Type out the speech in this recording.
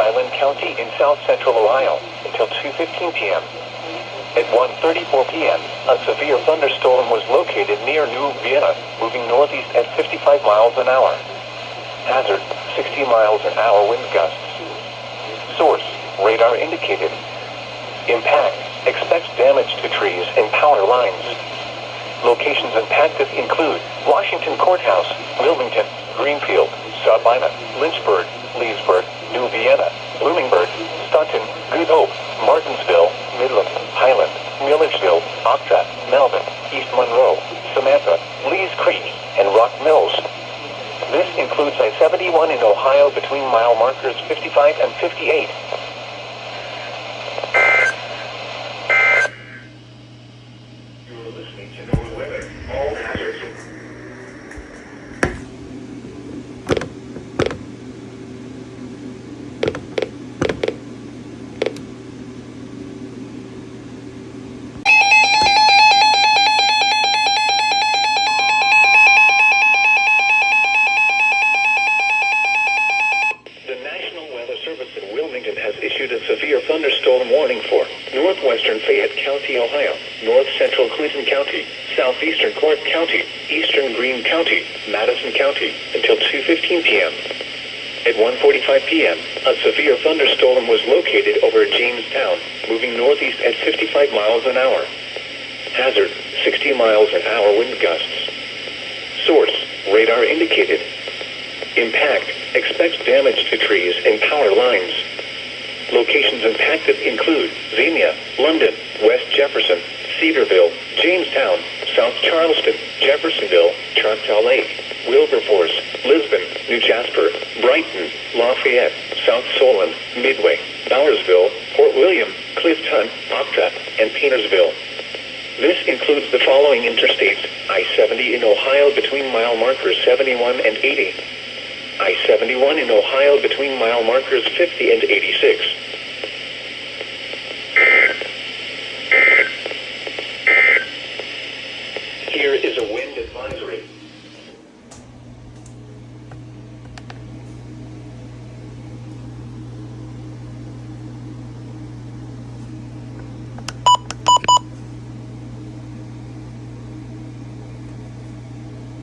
Highland County in south central Ohio until 2:15 p.m. At 1:34 p.m., a severe thunderstorm was located near New Vienna, moving northeast at 55 miles an hour. Hazard, 60 miles an hour wind gusts. Source, radar indicated. Impact, expects damage to trees and power lines. Locations impacted include Washington Courthouse, Wilmington, Greenfield, Sabina, Lynchburg, Leesburg, New Vienna, Bloomingburg, Staunton, Good Hope, Martinsville, Midland, Highland, Milledgeville, Octa, Melvin, East Monroe, Samantha, Lees Creek, and Rock Mills. This includes I-71 in Ohio between mile markers 55 and 58. You're listening to NOAA Weather. All hazards. Thunderstorm warning for northwestern Fayette County, Ohio, north central Clinton County, southeastern Clark County, eastern Greene County, Madison County, until 2:15 p.m. At 1:45 p.m., a severe thunderstorm was located over Jamestown, moving northeast at 55 miles an hour. Hazard, 60 miles an hour wind gusts. Source, radar indicated. Impact, expects damage to trees and power lines. Locations impacted include Xenia, London, West Jefferson, Cedarville, Jamestown, South Charleston, Jeffersonville, Choctaw Lake, Wilberforce, Lisbon, New Jasper, Brighton, Lafayette, South Solon, Midway, Bowersville, Fort William, Clifton, Octa, and Painersville. This includes the following interstates: I-70 in Ohio between mile markers 71 and 80. I-71 in Ohio between mile markers 50 and 86.